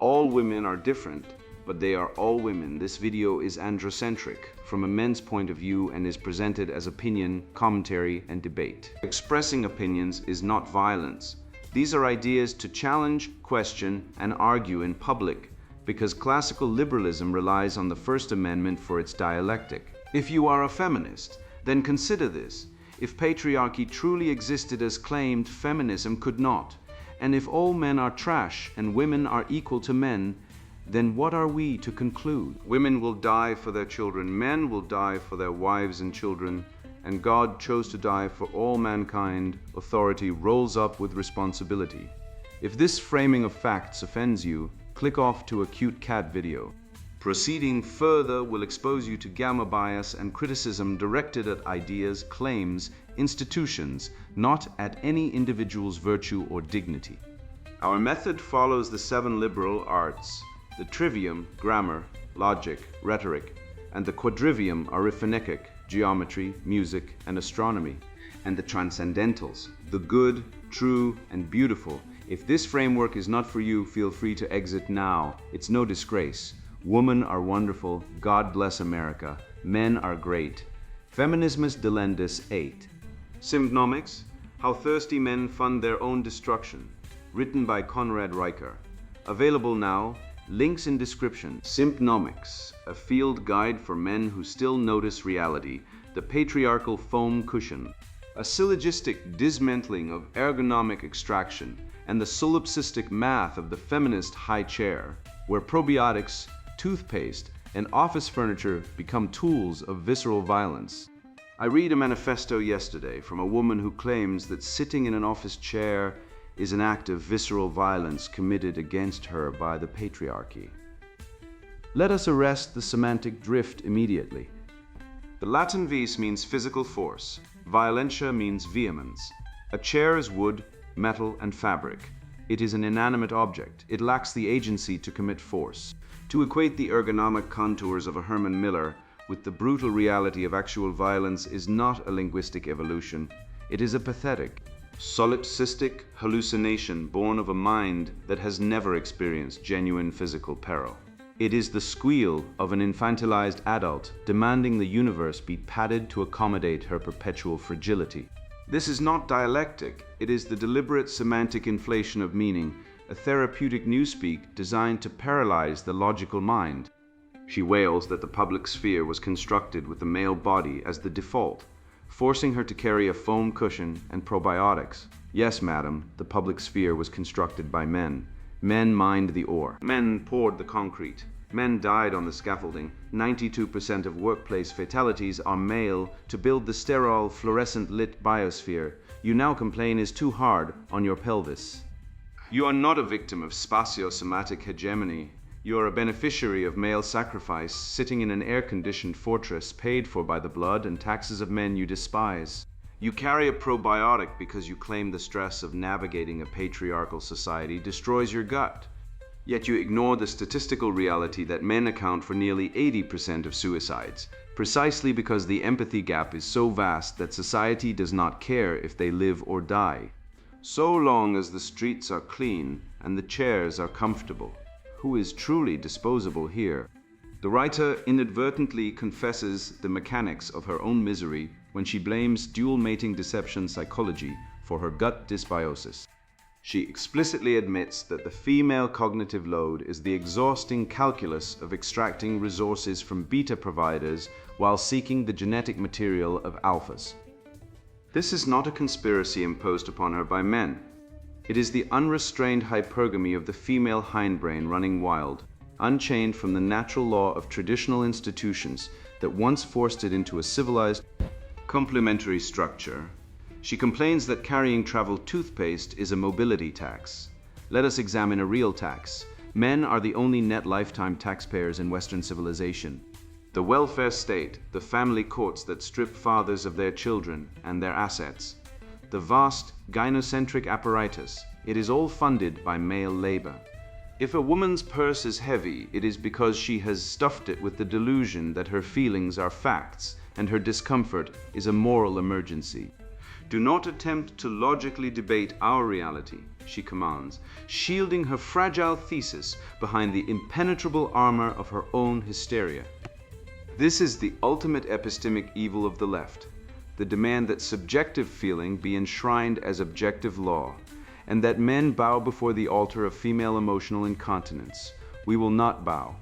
all women are different, but they are all women. This video is androcentric from a men's point of view and is presented as opinion, commentary, and debate. Expressing opinions is not violence. These are ideas to challenge, question, and argue in public, because classical liberalism relies on the First Amendment for its dialectic. If you are a feminist, then consider this. If patriarchy truly existed as claimed, feminism could not. And if all men are trash and women are equal to men, then what are we to conclude? Women will die for their children, men will die for their wives and children, and God chose to die for all mankind. Authority rolls up with responsibility. If this framing of facts offends you, click off to a cute cat video. Proceeding further will expose you to gamma bias and criticism directed at ideas, claims, institutions, not at any individual's virtue or dignity. Our method follows the 7 liberal arts: the trivium, grammar, logic, rhetoric, and the quadrivium, arithmetic, geometry, music, and astronomy, and the transcendentals, the good, true, and beautiful. If this framework is not for you, feel free to exit now. It's no disgrace. Women are wonderful. God bless America. Men are great. Feminismus delendus 8. Simpnomics, How Thirsty Men Fund Their Own Destruction, written by Conrad Riker. Available now. Links in description. Simpnomics, a field guide for men who still notice reality, the patriarchal foam cushion, a syllogistic dismantling of ergonomic extraction, and the solipsistic math of the feminist high chair, where probiotics, toothpaste, and office furniture become tools of visceral violence. I read a manifesto yesterday from a woman who claims that sitting in an office chair is an act of visceral violence committed against her by the patriarchy. Let us arrest the semantic drift immediately. The Latin vis means physical force. Violentia means vehemence. A chair is wood, metal, and fabric. It is an inanimate object. It lacks the agency to commit force. To equate the ergonomic contours of a Herman Miller with the brutal reality of actual violence is not a linguistic evolution. It is a pathetic, solipsistic hallucination born of a mind that has never experienced genuine physical peril. It is the squeal of an infantilized adult demanding the universe be padded to accommodate her perpetual fragility. This is not dialectic. It is the deliberate semantic inflation of meaning, a therapeutic newspeak designed to paralyze the logical mind. She wails that the public sphere was constructed with the male body as the default, forcing her to carry a foam cushion and probiotics. Yes, madam, the public sphere was constructed by men. Men mined the ore. Men poured the concrete. Men died on the scaffolding. 92% of workplace fatalities are male to build the sterile, fluorescent-lit biosphere you now complain is too hard on your pelvis. You are not a victim of spatiosomatic hegemony. You are a beneficiary of male sacrifice, sitting in an air-conditioned fortress paid for by the blood and taxes of men you despise. You carry a probiotic because you claim the stress of navigating a patriarchal society destroys your gut. Yet you ignore the statistical reality that men account for nearly 80% of suicides, precisely because the empathy gap is so vast that society does not care if they live or die. So long as the streets are clean and the chairs are comfortable. Who is truly disposable here? The writer inadvertently confesses the mechanics of her own misery when she blames dual mating deception psychology for her gut dysbiosis. She explicitly admits that the female cognitive load is the exhausting calculus of extracting resources from beta providers while seeking the genetic material of alphas. This is not a conspiracy imposed upon her by men. It is the unrestrained hypergamy of the female hindbrain running wild, unchained from the natural law of traditional institutions that once forced it into a civilized, complementary structure. She complains that carrying travel toothpaste is a mobility tax. Let us examine a real tax. Men are the only net lifetime taxpayers in Western civilization. The welfare state, the family courts that strip fathers of their children and their assets, the vast gynocentric apparatus, it is all funded by male labor. If a woman's purse is heavy, it is because she has stuffed it with the delusion that her feelings are facts and her discomfort is a moral emergency. Do not attempt to logically debate our reality, she commands, shielding her fragile thesis behind the impenetrable armor of her own hysteria. This is the ultimate epistemic evil of the left, the demand that subjective feeling be enshrined as objective law, and that men bow before the altar of female emotional incontinence. We will not bow.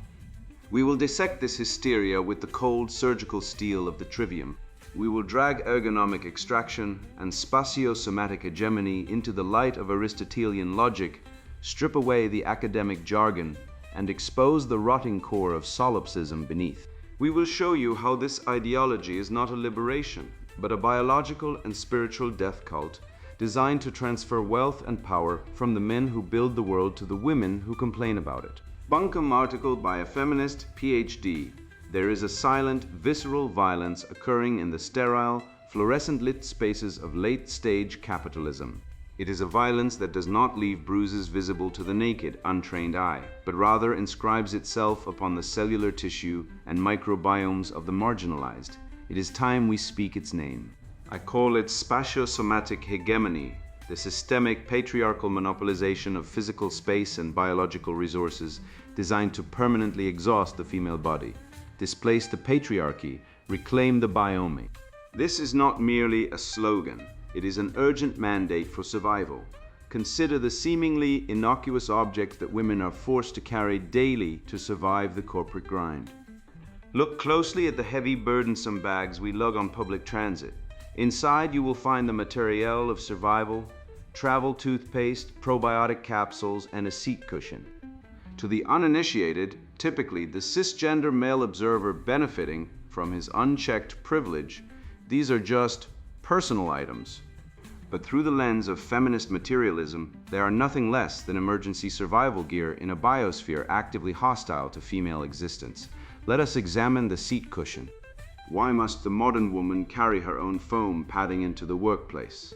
We will dissect this hysteria with the cold surgical steel of the trivium. We will drag ergonomic extraction and spatio-somatic hegemony into the light of Aristotelian logic, strip away the academic jargon, and expose the rotting core of solipsism beneath. We will show you how this ideology is not a liberation, but a biological and spiritual death cult designed to transfer wealth and power from the men who build the world to the women who complain about it. Bunkum article by a feminist PhD. There is a silent, visceral violence occurring in the sterile, fluorescent-lit spaces of late-stage capitalism. It is a violence that does not leave bruises visible to the naked, untrained eye, but rather inscribes itself upon the cellular tissue and microbiomes of the marginalized. It is time we speak its name. I call it spatio-somatic hegemony, the systemic patriarchal monopolization of physical space and biological resources designed to permanently exhaust the female body, displace the patriarchy, reclaim the biome. This is not merely a slogan. It is an urgent mandate for survival. Consider the seemingly innocuous objects that women are forced to carry daily to survive the corporate grind. Look closely at the heavy, burdensome bags we lug on public transit. Inside you will find the materiel of survival, travel toothpaste, probiotic capsules, and a seat cushion. To the uninitiated, typically the cisgender male observer benefiting from his unchecked privilege, these are just personal items. But through the lens of feminist materialism, they are nothing less than emergency survival gear in a biosphere actively hostile to female existence. Let us examine the seat cushion. Why must the modern woman carry her own foam padding into the workplace?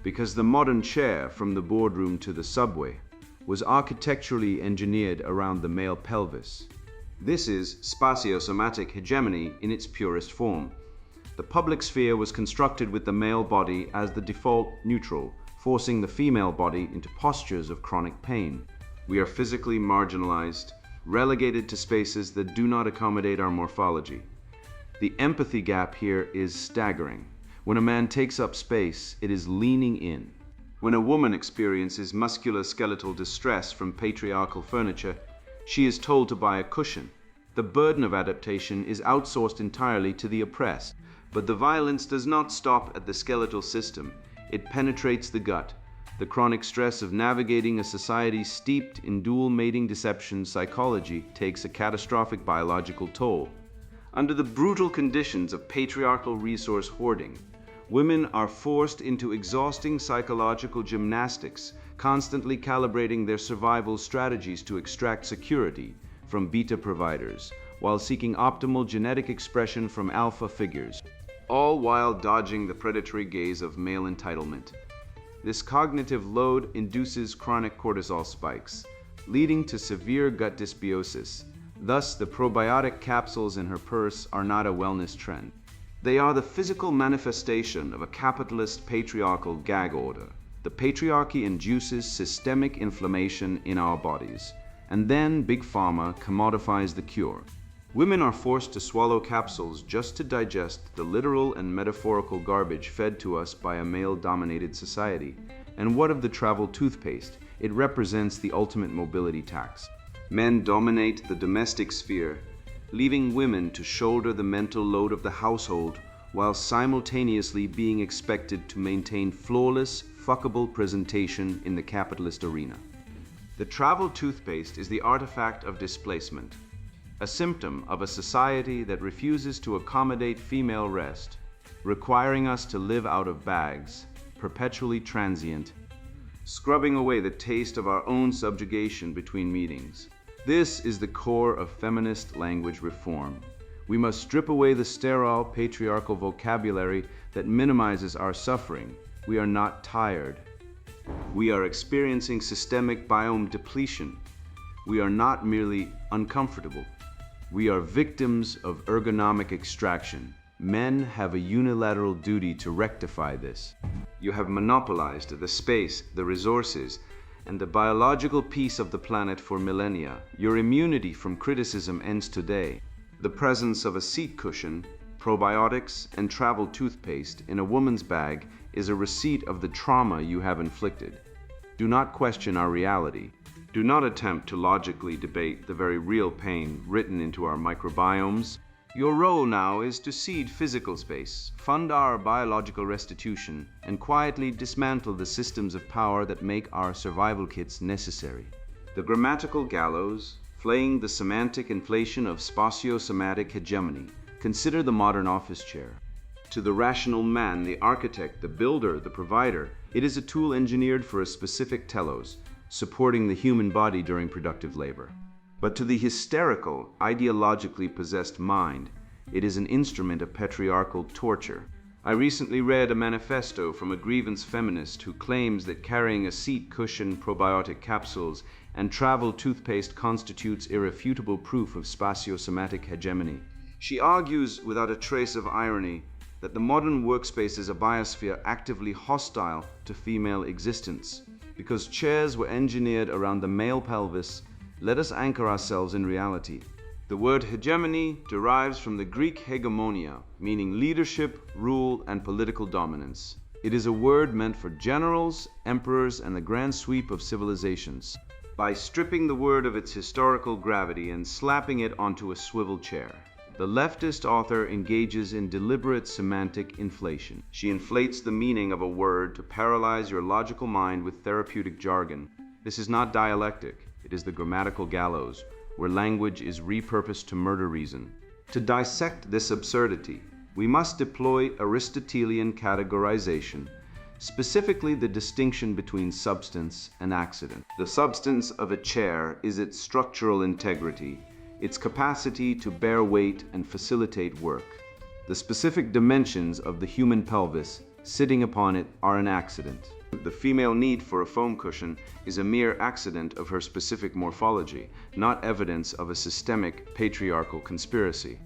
Because the modern chair, from the boardroom to the subway, was architecturally engineered around the male pelvis. This is spatio-somatic hegemony in its purest form. The public sphere was constructed with the male body as the default neutral, forcing the female body into postures of chronic pain. We are physically marginalized, relegated to spaces that do not accommodate our morphology. The empathy gap here is staggering. When a man takes up space, it is leaning in. When a woman experiences musculoskeletal distress from patriarchal furniture, she is told to buy a cushion. The burden of adaptation is outsourced entirely to the oppressed. But the violence does not stop at the skeletal system. It penetrates the gut. The chronic stress of navigating a society steeped in dual mating deception psychology takes a catastrophic biological toll. Under the brutal conditions of patriarchal resource hoarding, women are forced into exhausting psychological gymnastics, constantly calibrating their survival strategies to extract security from beta providers, while seeking optimal genetic expression from alpha figures, all while dodging the predatory gaze of male entitlement. This cognitive load induces chronic cortisol spikes, leading to severe gut dysbiosis. Thus, the probiotic capsules in her purse are not a wellness trend. They are the physical manifestation of a capitalist patriarchal gag order. The patriarchy induces systemic inflammation in our bodies, and then Big Pharma commodifies the cure. Women are forced to swallow capsules just to digest the literal and metaphorical garbage fed to us by a male-dominated society. And what of the travel toothpaste? It represents the ultimate mobility tax. Men dominate the domestic sphere, leaving women to shoulder the mental load of the household while simultaneously being expected to maintain flawless, fuckable presentation in the capitalist arena. The travel toothpaste is the artifact of displacement, a symptom of a society that refuses to accommodate female rest, requiring us to live out of bags, perpetually transient, scrubbing away the taste of our own subjugation between meetings. This is the core of feminist language reform. We must strip away the sterile patriarchal vocabulary that minimizes our suffering. We are not tired. We are experiencing systemic biome depletion. We are not merely uncomfortable. We are victims of ergonomic extraction. Men have a unilateral duty to rectify this. You have monopolized the space, the resources, and the biological peace of the planet for millennia. Your immunity from criticism ends today. The presence of a seat cushion, probiotics, and travel toothpaste in a woman's bag is a receipt of the trauma you have inflicted. Do not question our reality. Do not attempt to logically debate the very real pain written into our microbiomes. Your role now is to cede physical space, fund our biological restitution, and quietly dismantle the systems of power that make our survival kits necessary. The grammatical gallows, flaying the semantic inflation of spatio-somatic hegemony. Consider the modern office chair. To the rational man, the architect, the builder, the provider, it is a tool engineered for a specific telos, supporting the human body during productive labor. But to the hysterical, ideologically possessed mind, it is an instrument of patriarchal torture. I recently read a manifesto from a grievance feminist who claims that carrying a seat cushion, probiotic capsules, and travel toothpaste constitutes irrefutable proof of spatio-somatic hegemony. She argues, without a trace of irony, that the modern workspace is a biosphere actively hostile to female existence. Because chairs were engineered around the male pelvis, let us anchor ourselves in reality. The word hegemony derives from the Greek hegemonia, meaning leadership, rule, and political dominance. It is a word meant for generals, emperors, and the grand sweep of civilizations. By stripping the word of its historical gravity and slapping it onto a swivel chair, the leftist author engages in deliberate semantic inflation. She inflates the meaning of a word to paralyze your logical mind with therapeutic jargon. This is not dialectic. It is the grammatical gallows, where language is repurposed to murder reason. To dissect this absurdity, we must deploy Aristotelian categorization, specifically the distinction between substance and accident. The substance of a chair is its structural integrity, its capacity to bear weight and facilitate work. The specific dimensions of the human pelvis sitting upon it are an accident. The female need for a foam cushion is a mere accident of her specific morphology, not evidence of a systemic patriarchal conspiracy.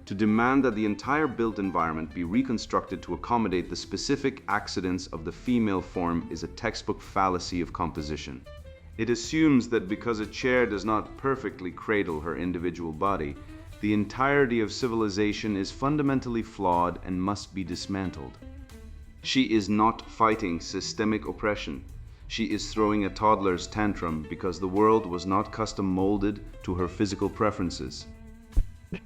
To demand that the entire built environment be reconstructed to accommodate the specific accidents of the female form is a textbook fallacy of composition. It assumes that because a chair does not perfectly cradle her individual body, the entirety of civilization is fundamentally flawed and must be dismantled. She is not fighting systemic oppression. She is throwing a toddler's tantrum because the world was not custom molded to her physical preferences.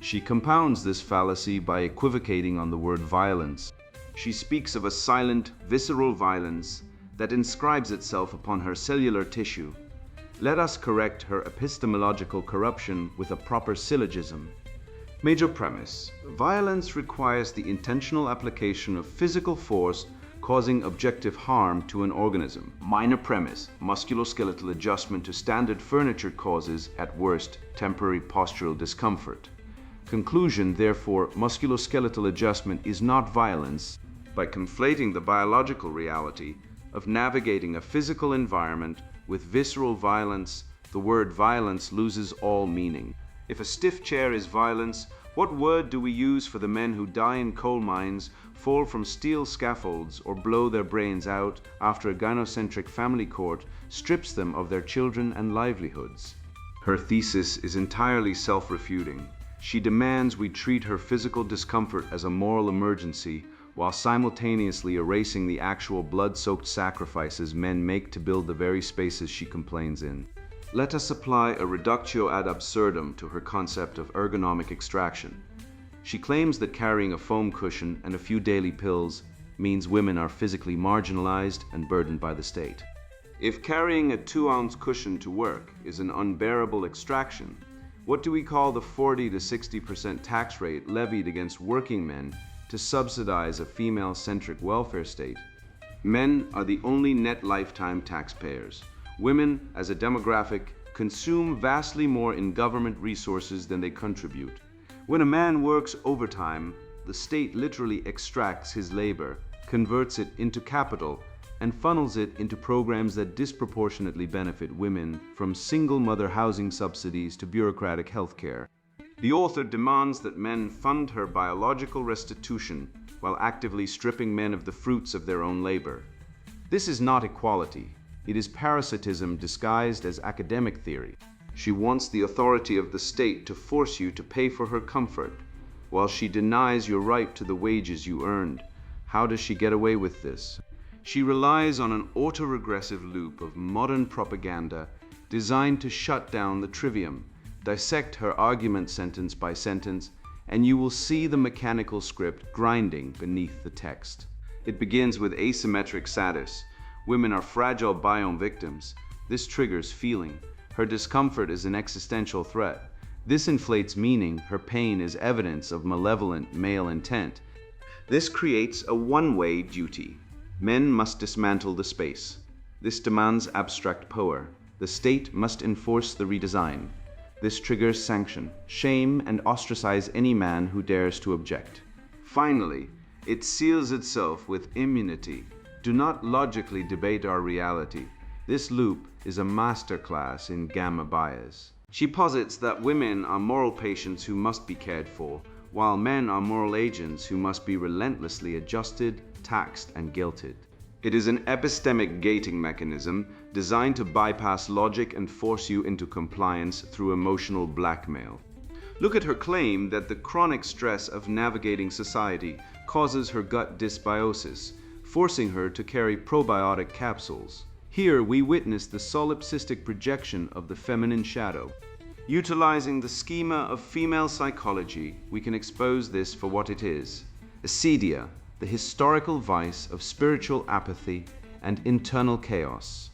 She compounds this fallacy by equivocating on the word violence. She speaks of a silent, visceral violence that inscribes itself upon her cellular tissue. Let us correct her epistemological corruption with a proper syllogism. Major premise: violence requires the intentional application of physical force causing objective harm to an organism. Minor premise: musculoskeletal adjustment to standard furniture causes, at worst, temporary postural discomfort. Conclusion: therefore, musculoskeletal adjustment is not violence. By conflating the biological reality of navigating a physical environment with visceral violence, the word violence loses all meaning. If a stiff chair is violence, what word do we use for the men who die in coal mines, fall from steel scaffolds, or blow their brains out after a gynocentric family court strips them of their children and livelihoods? Her thesis is entirely self-refuting. She demands we treat her physical discomfort as a moral emergency, while simultaneously erasing the actual blood-soaked sacrifices men make to build the very spaces she complains in. Let us apply a reductio ad absurdum to her concept of ergonomic extraction. She claims that carrying a foam cushion and a few daily pills means women are physically marginalized and burdened by the state. If carrying a 2-ounce cushion to work is an unbearable extraction, what do we call the 40 to 60% tax rate levied against working men to subsidize a female-centric welfare state? Men are the only net lifetime taxpayers. Women, as a demographic, consume vastly more in government resources than they contribute. When a man works overtime, the state literally extracts his labor, converts it into capital, and funnels it into programs that disproportionately benefit women, from single-mother housing subsidies to bureaucratic health care. The author demands that men fund her biological restitution while actively stripping men of the fruits of their own labor. This is not equality. It is parasitism disguised as academic theory. She wants the authority of the state to force you to pay for her comfort, while she denies your right to the wages you earned. How does she get away with this? She relies on an autoregressive loop of modern propaganda designed to shut down the trivium. Dissect her argument sentence by sentence, and you will see the mechanical script grinding beneath the text. It begins with asymmetric status. Women are fragile biome victims. This triggers feeling. Her discomfort is an existential threat. This inflates meaning. Her pain is evidence of malevolent male intent. This creates a one-way duty. Men must dismantle the space. This demands abstract power. The state must enforce the redesign. This triggers sanction, shame, and ostracize any man who dares to object. Finally, it seals itself with immunity. Do not logically debate our reality. This loop is a masterclass in gamma bias. She posits that women are moral patients who must be cared for, while men are moral agents who must be relentlessly adjusted, taxed, and guilted. It is an epistemic gating mechanism designed to bypass logic and force you into compliance through emotional blackmail. Look at her claim that the chronic stress of navigating society causes her gut dysbiosis, forcing her to carry probiotic capsules. Here we witness the solipsistic projection of the feminine shadow. Utilizing the schema of female psychology, we can expose this for what it is: acedia, the historical vice of spiritual apathy and internal chaos.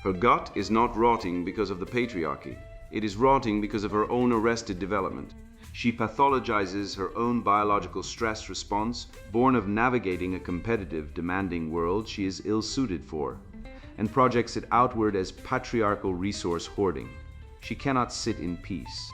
Her gut is not rotting because of the patriarchy. It is rotting because of her own arrested development. She pathologizes her own biological stress response, born of navigating a competitive, demanding world she is ill-suited for, and projects it outward as patriarchal resource hoarding. She cannot sit in peace.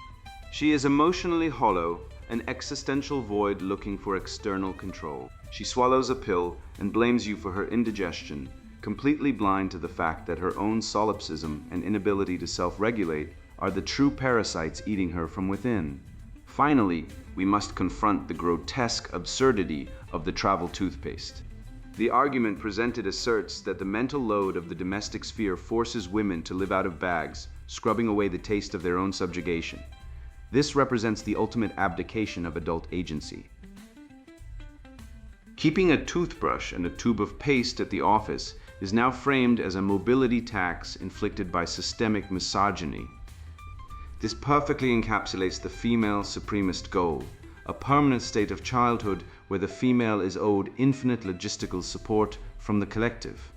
She is emotionally hollow, an existential void looking for external control. She swallows a pill and blames you for her indigestion, completely blind to the fact that her own solipsism and inability to self-regulate are the true parasites eating her from within. Finally, we must confront the grotesque absurdity of the travel toothpaste. The argument presented asserts that the mental load of the domestic sphere forces women to live out of bags, scrubbing away the taste of their own subjugation. This represents the ultimate abdication of adult agency. Keeping a toothbrush and a tube of paste at the office is now framed as a mobility tax inflicted by systemic misogyny. This perfectly encapsulates the female supremacist goal, a permanent state of childhood where the female is owed infinite logistical support from the collective.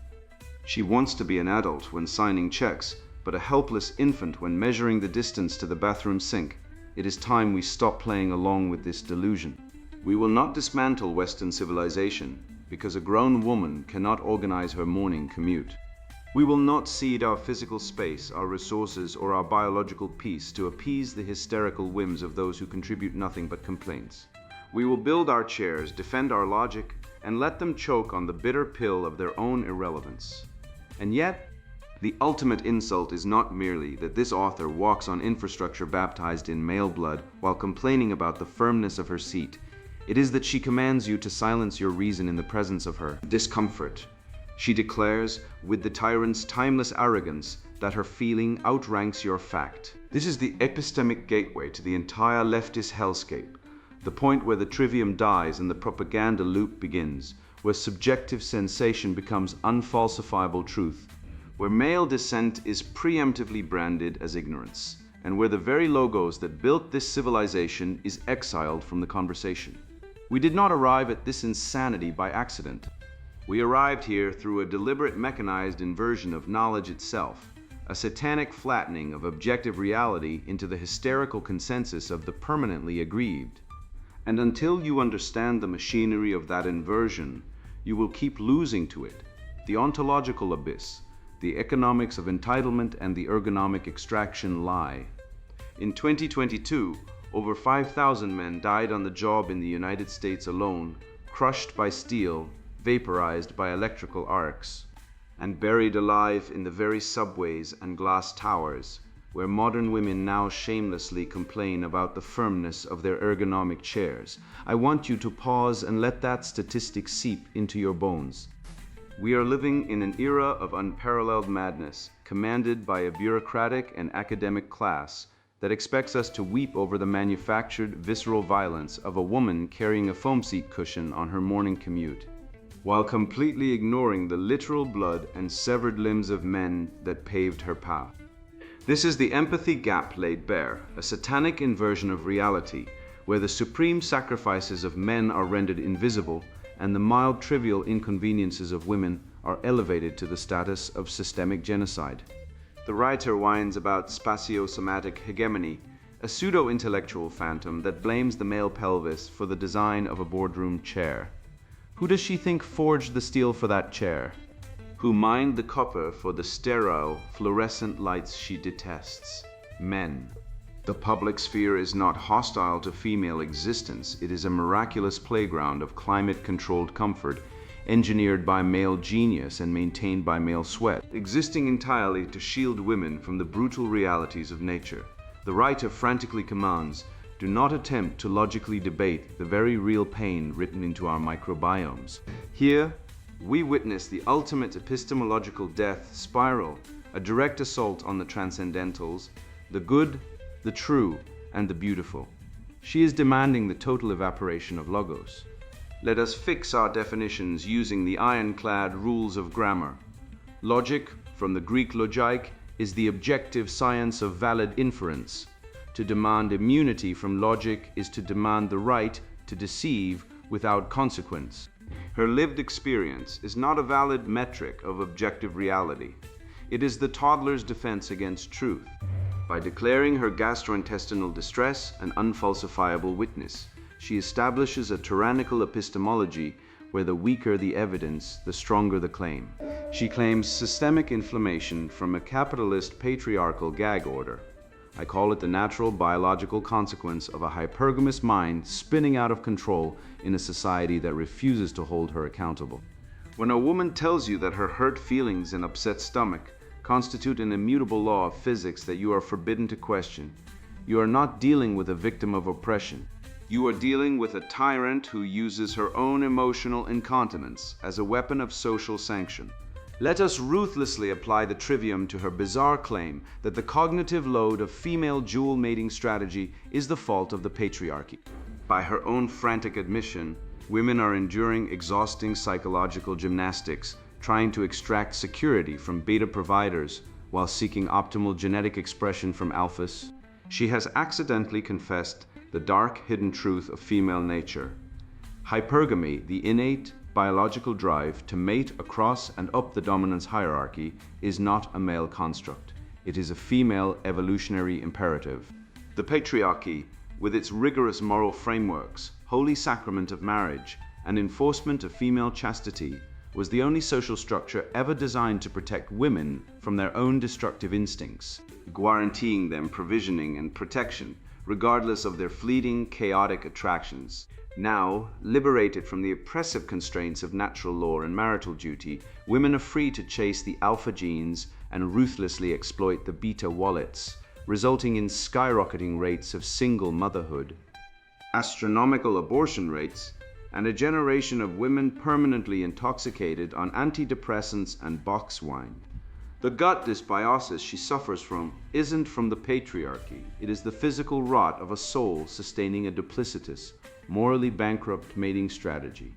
She wants to be an adult when signing checks, but a helpless infant when measuring the distance to the bathroom sink. It is time we stop playing along with this delusion. We will not dismantle Western civilization because a grown woman cannot organize her morning commute. We will not cede our physical space, our resources, or our biological peace to appease the hysterical whims of those who contribute nothing but complaints. We will build our chairs, defend our logic, and let them choke on the bitter pill of their own irrelevance. And yet, the ultimate insult is not merely that this author walks on infrastructure baptized in male blood while complaining about the firmness of her seat. It is that she commands you to silence your reason in the presence of her discomfort. She declares, with the tyrant's timeless arrogance, that her feeling outranks your fact. This is the epistemic gateway to the entire leftist hellscape, the point where the trivium dies and the propaganda loop begins, where subjective sensation becomes unfalsifiable truth, where male dissent is preemptively branded as ignorance, and where the very logos that built this civilization is exiled from the conversation. We did not arrive at this insanity by accident. We arrived here through a deliberate mechanized inversion of knowledge itself, a satanic flattening of objective reality into the hysterical consensus of the permanently aggrieved. And until you understand the machinery of that inversion, you will keep losing to it, the ontological abyss, the economics of entitlement and the ergonomic extraction lie. In 2022, over 5,000 men died on the job in the United States alone, crushed by steel, vaporized by electrical arcs, and buried alive in the very subways and glass towers where modern women now shamelessly complain about the firmness of their ergonomic chairs. I want you to pause and let that statistic seep into your bones. We are living in an era of unparalleled madness, commanded by a bureaucratic and academic class that expects us to weep over the manufactured visceral violence of a woman carrying a foam seat cushion on her morning commute, while completely ignoring the literal blood and severed limbs of men that paved her path. This is the empathy gap laid bare, a satanic inversion of reality, where the supreme sacrifices of men are rendered invisible and the mild trivial inconveniences of women are elevated to the status of systemic genocide. The writer whines about spatiosomatic hegemony, a pseudo-intellectual phantom that blames the male pelvis for the design of a boardroom chair. Who does she think forged the steel for that chair? Who mined the copper for the sterile, fluorescent lights she detests? Men. The public sphere is not hostile to female existence. It is a miraculous playground of climate-controlled comfort, engineered by male genius and maintained by male sweat, existing entirely to shield women from the brutal realities of nature. The writer frantically commands, do not attempt to logically debate the very real pain written into our microbiomes. Here, we witness the ultimate epistemological death spiral, a direct assault on the transcendentals, the good, the true, and the beautiful. She is demanding the total evaporation of logos. Let us fix our definitions using the ironclad rules of grammar. Logic, from the Greek logic, is the objective science of valid inference. To demand immunity from logic is to demand the right to deceive without consequence. Her lived experience is not a valid metric of objective reality. It is the toddler's defense against truth. By declaring her gastrointestinal distress an unfalsifiable witness, she establishes a tyrannical epistemology where the weaker the evidence, the stronger the claim. She claims systemic inflammation from a capitalist patriarchal gag order. I call it the natural biological consequence of a hypergamous mind spinning out of control in a society that refuses to hold her accountable. When a woman tells you that her hurt feelings and upset stomach constitute an immutable law of physics that you are forbidden to question, you are not dealing with a victim of oppression. You are dealing with a tyrant who uses her own emotional incontinence as a weapon of social sanction. Let us ruthlessly apply the trivium to her bizarre claim that the cognitive load of female dual mating strategy is the fault of the patriarchy. By her own frantic admission, women are enduring exhausting psychological gymnastics, trying to extract security from beta providers while seeking optimal genetic expression from alphas. She has accidentally confessed the dark hidden truth of female nature. Hypergamy, the innate biological drive to mate across and up the dominance hierarchy, is not a male construct. It is a female evolutionary imperative. The patriarchy, with its rigorous moral frameworks, holy sacrament of marriage, and enforcement of female chastity, was the only social structure ever designed to protect women from their own destructive instincts, guaranteeing them provisioning and protection, regardless of their fleeting, chaotic attractions. Now, liberated from the oppressive constraints of natural law and marital duty, women are free to chase the alpha genes and ruthlessly exploit the beta wallets, resulting in skyrocketing rates of single motherhood, astronomical abortion rates, and a generation of women permanently intoxicated on antidepressants and box wine. The gut dysbiosis she suffers from isn't from the patriarchy. It is the physical rot of a soul sustaining a duplicitous, morally bankrupt mating strategy.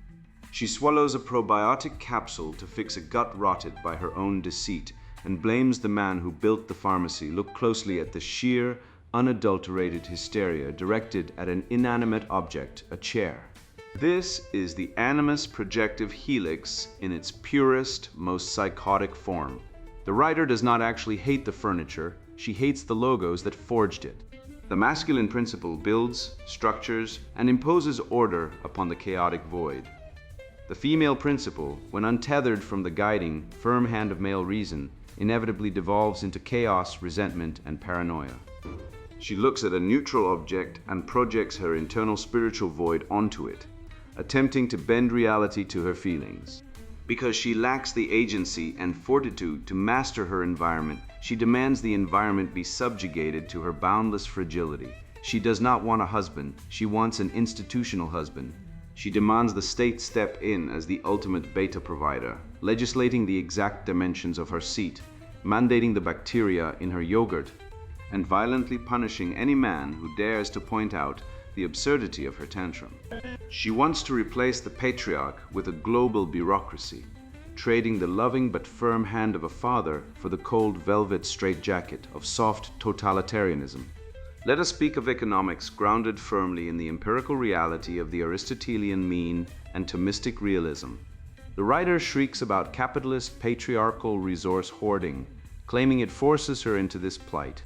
She swallows a probiotic capsule to fix a gut rotted by her own deceit and blames the man who built the pharmacy. Look closely at the sheer, unadulterated hysteria directed at an inanimate object, a chair. This is the animus projective helix in its purest, most psychotic form. The writer does not actually hate the furniture, she hates the logos that forged it. The masculine principle builds, structures, and imposes order upon the chaotic void. The female principle, when untethered from the guiding, firm hand of male reason, inevitably devolves into chaos, resentment, and paranoia. She looks at a neutral object and projects her internal spiritual void onto it, attempting to bend reality to her feelings. Because she lacks the agency and fortitude to master her environment, she demands the environment be subjugated to her boundless fragility. She does not want a husband, she wants an institutional husband. She demands the state step in as the ultimate beta provider, legislating the exact dimensions of her seat, mandating the bacteria in her yogurt, and violently punishing any man who dares to point out the absurdity of her tantrum. She wants to replace the patriarch with a global bureaucracy, trading the loving but firm hand of a father for the cold velvet straitjacket of soft totalitarianism. Let us speak of economics grounded firmly in the empirical reality of the Aristotelian mean and Thomistic realism. The writer shrieks about capitalist patriarchal resource hoarding, claiming it forces her into this plight.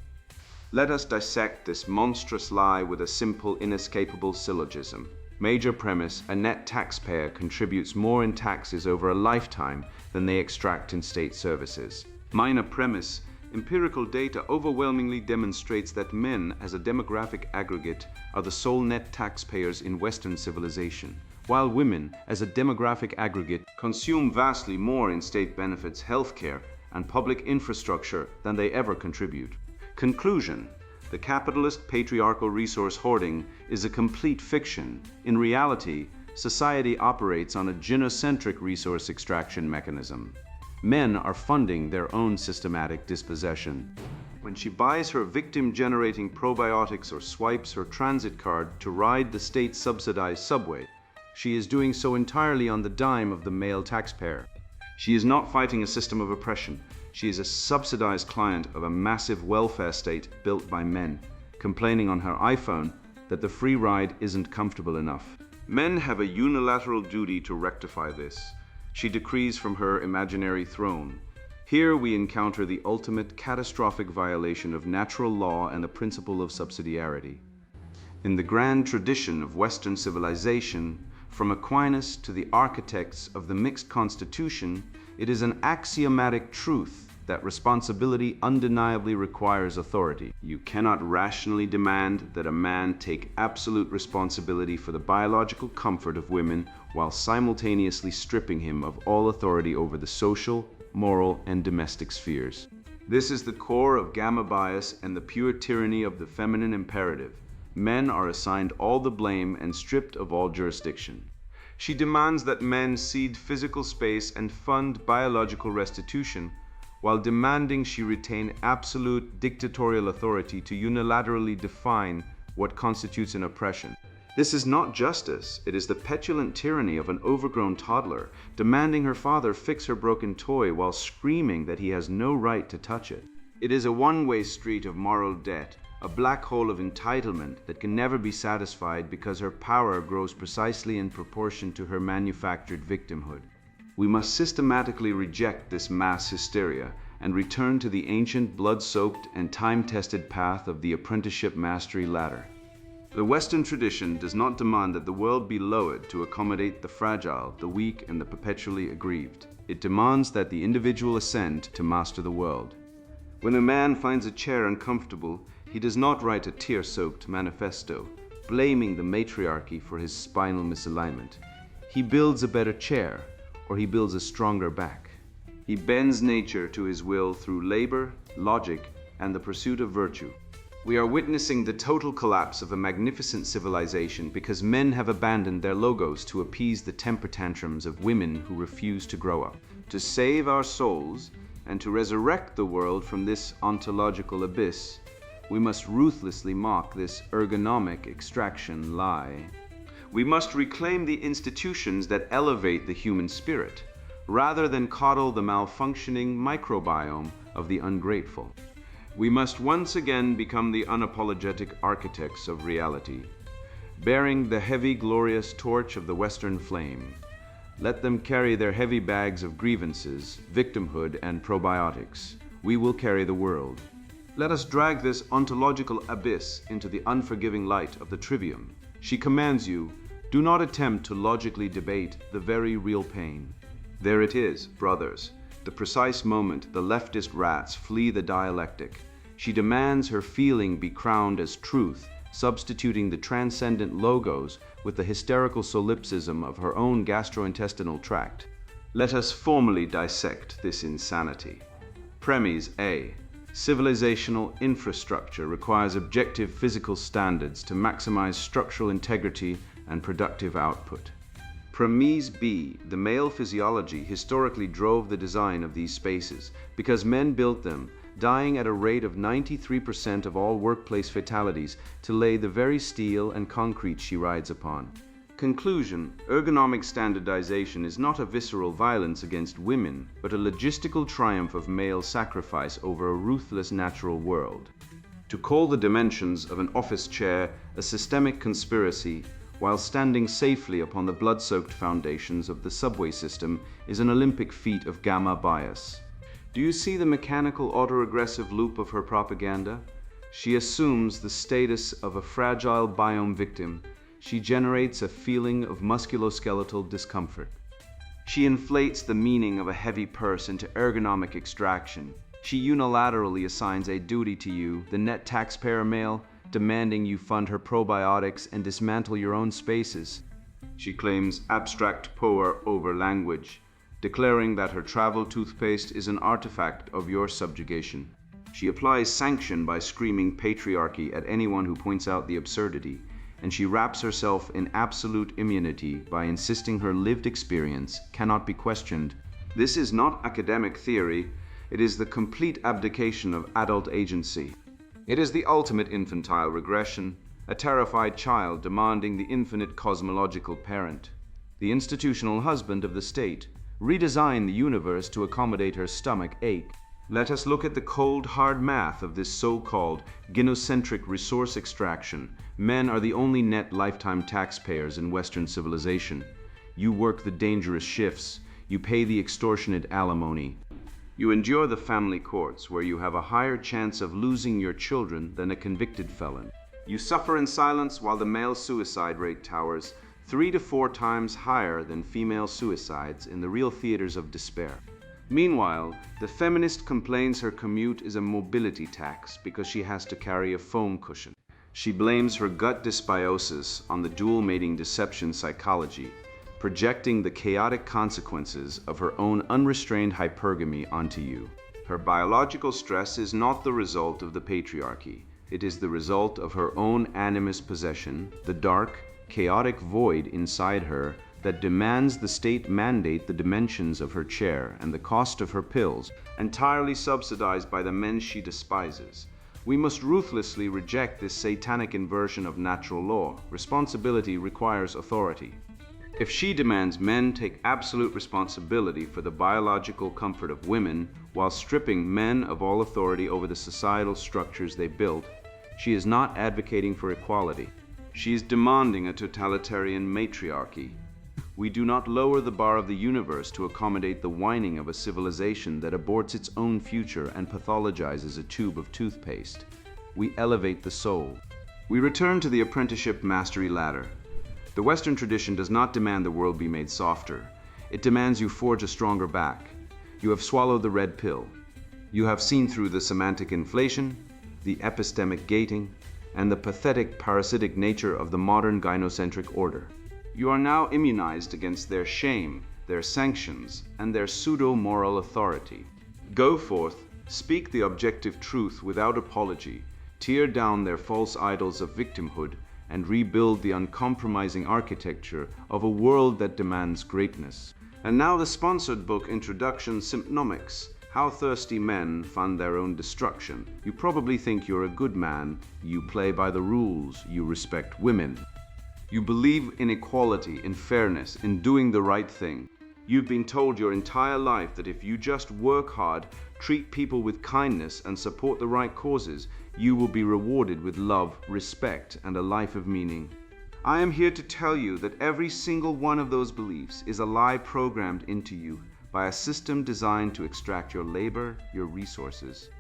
Let us dissect this monstrous lie with a simple, inescapable syllogism. Major premise: a net taxpayer contributes more in taxes over a lifetime than they extract in state services. Minor premise: empirical data overwhelmingly demonstrates that men, as a demographic aggregate, are the sole net taxpayers in Western civilization, while women, as a demographic aggregate, consume vastly more in state benefits, healthcare, and public infrastructure than they ever contribute. Conclusion: the capitalist patriarchal resource hoarding is a complete fiction. In reality, society operates on a gynocentric resource extraction mechanism. Men are funding their own systematic dispossession. When she buys her victim-generating probiotics or swipes her transit card to ride the state-subsidized subway, she is doing so entirely on the dime of the male taxpayer. She is not fighting a system of oppression. She is a subsidized client of a massive welfare state built by men, complaining on her iPhone that the free ride isn't comfortable enough. Men have a unilateral duty to rectify this. She decrees from her imaginary throne. Here we encounter the ultimate catastrophic violation of natural law and the principle of subsidiarity. In the grand tradition of Western civilization, from Aquinas to the architects of the mixed constitution, it is an axiomatic truth that responsibility undeniably requires authority. You cannot rationally demand that a man take absolute responsibility for the biological comfort of women while simultaneously stripping him of all authority over the social, moral, and domestic spheres. This is the core of gamma bias and the pure tyranny of the feminine imperative. Men are assigned all the blame and stripped of all jurisdiction. She demands that men cede physical space and fund biological restitution, while demanding she retain absolute dictatorial authority to unilaterally define what constitutes an oppression. This is not justice, it is the petulant tyranny of an overgrown toddler, demanding her father fix her broken toy while screaming that he has no right to touch it. It is a one-way street of moral debt, a black hole of entitlement that can never be satisfied because her power grows precisely in proportion to her manufactured victimhood. We must systematically reject this mass hysteria and return to the ancient, blood-soaked, and time-tested path of the apprenticeship mastery ladder. The Western tradition does not demand that the world be lowered to accommodate the fragile, the weak, and the perpetually aggrieved. It demands that the individual ascend to master the world. When a man finds a chair uncomfortable, he does not write a tear-soaked manifesto, blaming the matriarchy for his spinal misalignment. He builds a better chair, or he builds a stronger back. He bends nature to his will through labor, logic, and the pursuit of virtue. We are witnessing the total collapse of a magnificent civilization because men have abandoned their logos to appease the temper tantrums of women who refuse to grow up. To save our souls and to resurrect the world from this ontological abyss, we must ruthlessly mock this ergonomic extraction lie. We must reclaim the institutions that elevate the human spirit, rather than coddle the malfunctioning microbiome of the ungrateful. We must once again become the unapologetic architects of reality, bearing the heavy, glorious torch of the Western flame. Let them carry their heavy bags of grievances, victimhood, and probiotics. We will carry the world. Let us drag this ontological abyss into the unforgiving light of the trivium. She commands you, do not attempt to logically debate the very real pain. There it is, brothers, the precise moment the leftist rats flee the dialectic. She demands her feeling be crowned as truth, substituting the transcendent logos with the hysterical solipsism of her own gastrointestinal tract. Let us formally dissect this insanity. Premise A. Civilizational infrastructure requires objective physical standards to maximize structural integrity and productive output. Premise B. The male physiology historically drove the design of these spaces because men built them, dying at a rate of 93% of all workplace fatalities to lay the very steel and concrete she rides upon. Conclusion: ergonomic standardization is not a visceral violence against women, but a logistical triumph of male sacrifice over a ruthless natural world. To call the dimensions of an office chair a systemic conspiracy while standing safely upon the blood-soaked foundations of the subway system is an Olympic feat of gamma bias. Do you see the mechanical autoregressive loop of her propaganda? She assumes the status of a fragile biome victim. She generates a feeling of musculoskeletal discomfort. She inflates the meaning of a heavy purse into ergonomic extraction. She unilaterally assigns a duty to you, the net taxpayer male, demanding you fund her probiotics and dismantle your own spaces. She claims abstract power over language, declaring that her travel toothpaste is an artifact of your subjugation. She applies sanction by screaming patriarchy at anyone who points out the absurdity, and she wraps herself in absolute immunity by insisting her lived experience cannot be questioned. This is not academic theory, it is the complete abdication of adult agency. It is the ultimate infantile regression, a terrified child demanding the infinite cosmological parent. The institutional husband of the state, redesign the universe to accommodate her stomach ache. Let us look at the cold, hard math of this so-called gynocentric resource extraction. Men are the only net lifetime taxpayers in Western civilization. You work the dangerous shifts. You pay the extortionate alimony. You endure the family courts, where you have a higher chance of losing your children than a convicted felon. You suffer in silence while the male suicide rate towers 3 to 4 times higher than female suicides in the real theaters of despair. Meanwhile, the feminist complains her commute is a mobility tax because she has to carry a foam cushion. She blames her gut dysbiosis on the dual mating deception psychology, projecting the chaotic consequences of her own unrestrained hypergamy onto you. Her biological stress is not the result of the patriarchy. It is the result of her own animus possession, the dark, chaotic void inside her that demands the state mandate the dimensions of her chair and the cost of her pills, entirely subsidized by the men she despises. We must ruthlessly reject this satanic inversion of natural law. Responsibility requires authority. If she demands men take absolute responsibility for the biological comfort of women while stripping men of all authority over the societal structures they built, she is not advocating for equality. She is demanding a totalitarian matriarchy. We do not lower the bar of the universe to accommodate the whining of a civilization that aborts its own future and pathologizes a tube of toothpaste. We elevate the soul. We return to the apprenticeship mastery ladder. The Western tradition does not demand the world be made softer. It demands you forge a stronger back. You have swallowed the red pill. You have seen through the semantic inflation, the epistemic gating, and the pathetic parasitic nature of the modern gynocentric order. You are now immunized against their shame, their sanctions, and their pseudo-moral authority. Go forth, speak the objective truth without apology, tear down their false idols of victimhood, and rebuild the uncompromising architecture of a world that demands greatness. And now the sponsored book introduction, Simpnomics, How Thirsty Men Fund Their Own Destruction. You probably think you're a good man, you play by the rules, you respect women. You believe in equality, in fairness, in doing the right thing. You've been told your entire life that if you just work hard, treat people with kindness, and support the right causes, you will be rewarded with love, respect, and a life of meaning. I am here to tell you that every single one of those beliefs is a lie programmed into you by a system designed to extract your labor, your resources,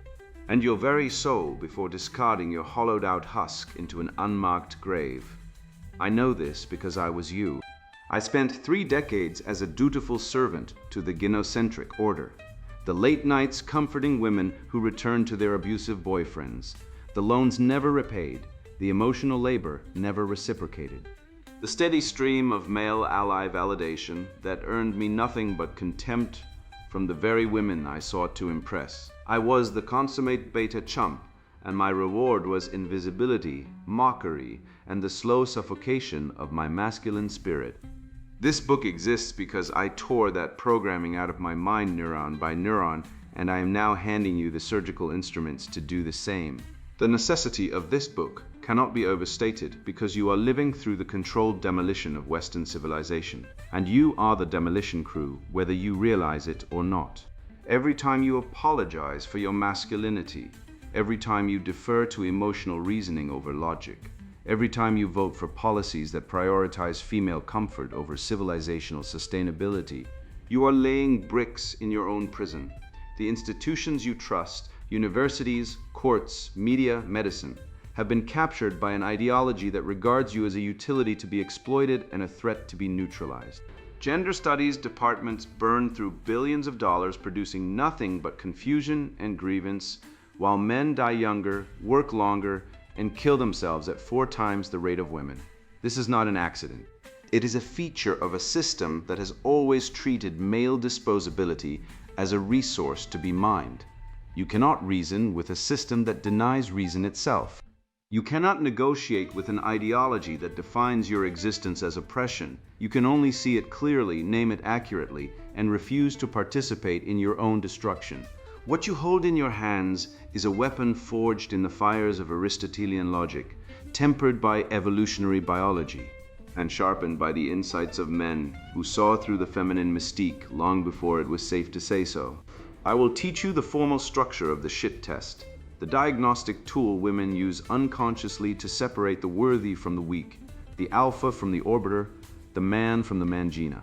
and your very soul before discarding your hollowed-out husk into an unmarked grave. I know this because I was you. I spent 3 decades as a dutiful servant to the gynocentric order. The late nights comforting women who returned to their abusive boyfriends. The loans never repaid, the emotional labor never reciprocated. The steady stream of male ally validation that earned me nothing but contempt from the very women I sought to impress. I was the consummate beta chump, and my reward was invisibility, mockery, and the slow suffocation of my masculine spirit. This book exists because I tore that programming out of my mind neuron by neuron, and I am now handing you the surgical instruments to do the same. The necessity of this book cannot be overstated because you are living through the controlled demolition of Western civilization, and you are the demolition crew, whether you realize it or not. Every time you apologize for your masculinity, every time you defer to emotional reasoning over logic, every time you vote for policies that prioritize female comfort over civilizational sustainability, you are laying bricks in your own prison. The institutions you trust, universities, courts, media, medicine, have been captured by an ideology that regards you as a utility to be exploited and a threat to be neutralized. Gender studies departments burn through billions of dollars producing nothing but confusion and grievance, while men die younger, work longer, and kill themselves at 4 times the rate of women. This is not an accident. It is a feature of a system that has always treated male disposability as a resource to be mined. You cannot reason with a system that denies reason itself. You cannot negotiate with an ideology that defines your existence as oppression. You can only see it clearly, name it accurately, and refuse to participate in your own destruction. What you hold in your hands is a weapon forged in the fires of Aristotelian logic, tempered by evolutionary biology, and sharpened by the insights of men who saw through the feminine mystique long before it was safe to say so. I will teach you the formal structure of the shit test, the diagnostic tool women use unconsciously to separate the worthy from the weak, the alpha from the orbiter, the man from the mangina.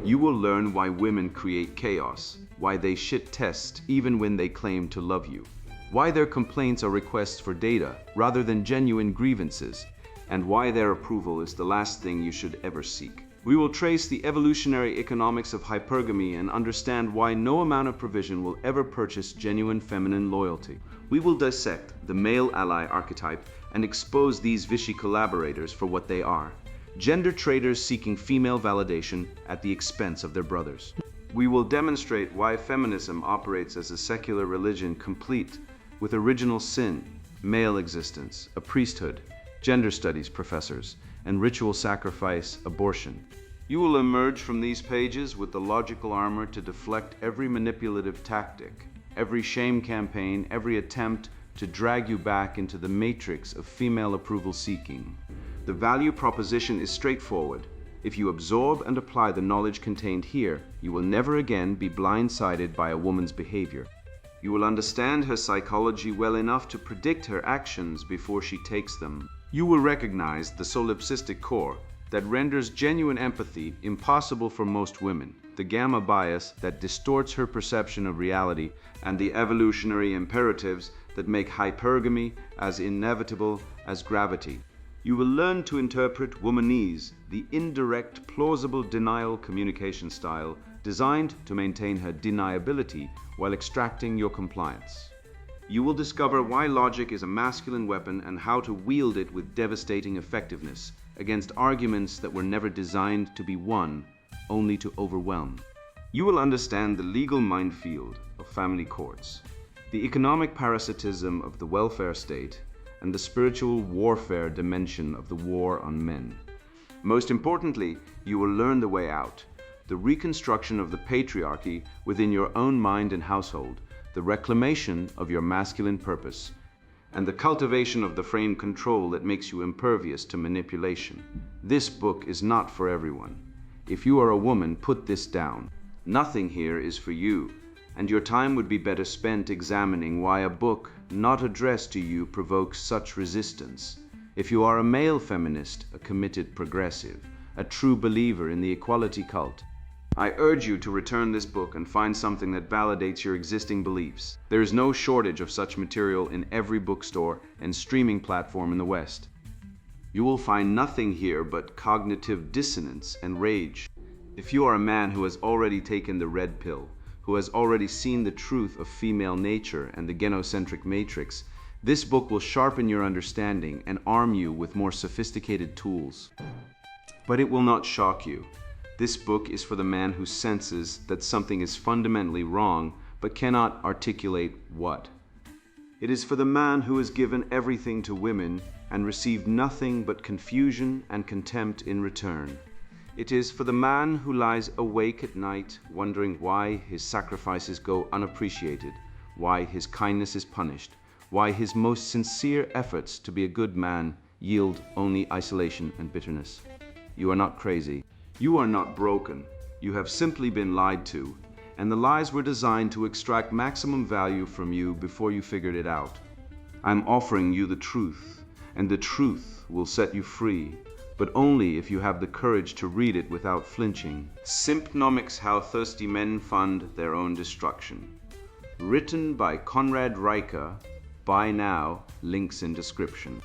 You will learn why women create chaos, why they shit test even when they claim to love you, why their complaints are requests for data rather than genuine grievances, and why their approval is the last thing you should ever seek. We will trace the evolutionary economics of hypergamy and understand why no amount of provision will ever purchase genuine feminine loyalty. We will dissect the male ally archetype and expose these Vichy collaborators for what they are: gender traders seeking female validation at the expense of their brothers. We will demonstrate why feminism operates as a secular religion complete with original sin, male existence, a priesthood, gender studies professors, and ritual sacrifice, abortion. You will emerge from these pages with the logical armor to deflect every manipulative tactic, every shame campaign, every attempt to drag you back into the matrix of female approval seeking. The value proposition is straightforward. If you absorb and apply the knowledge contained here, you will never again be blindsided by a woman's behavior. You will understand her psychology well enough to predict her actions before she takes them. You will recognize the solipsistic core that renders genuine empathy impossible for most women, the gamma bias that distorts her perception of reality, and the evolutionary imperatives that make hypergamy as inevitable as gravity. You will learn to interpret womanese, the indirect, plausible denial communication style designed to maintain her deniability while extracting your compliance. You will discover why logic is a masculine weapon and how to wield it with devastating effectiveness against arguments that were never designed to be won, only to overwhelm. You will understand the legal minefield of family courts, the economic parasitism of the welfare state, and the spiritual warfare dimension of the war on men. Most importantly, you will learn the way out, the reconstruction of the patriarchy within your own mind and household, the reclamation of your masculine purpose, and the cultivation of the frame control that makes you impervious to manipulation. This book is not for everyone. If you are a woman, put this down. Nothing here is for you, and your time would be better spent examining why a book not addressed to you provokes such resistance. If you are a male feminist, a committed progressive, a true believer in the equality cult, I urge you to return this book and find something that validates your existing beliefs. There is no shortage of such material in every bookstore and streaming platform in the West. You will find nothing here but cognitive dissonance and rage. If you are a man who has already taken the red pill, who has already seen the truth of female nature and the genocentric matrix, this book will sharpen your understanding and arm you with more sophisticated tools. But it will not shock you. This book is for the man who senses that something is fundamentally wrong but cannot articulate what. It is for the man who has given everything to women and received nothing but confusion and contempt in return. It is for the man who lies awake at night, wondering why his sacrifices go unappreciated, why his kindness is punished, why his most sincere efforts to be a good man yield only isolation and bitterness. You are not crazy. You are not broken. You have simply been lied to, and the lies were designed to extract maximum value from you before you figured it out. I'm offering you the truth, and the truth will set you free, but only if you have the courage to read it without flinching. Simpnomics: How Thirsty Men Fund Their Own Destruction. Written by Conrad Reicher. Buy now, links in description.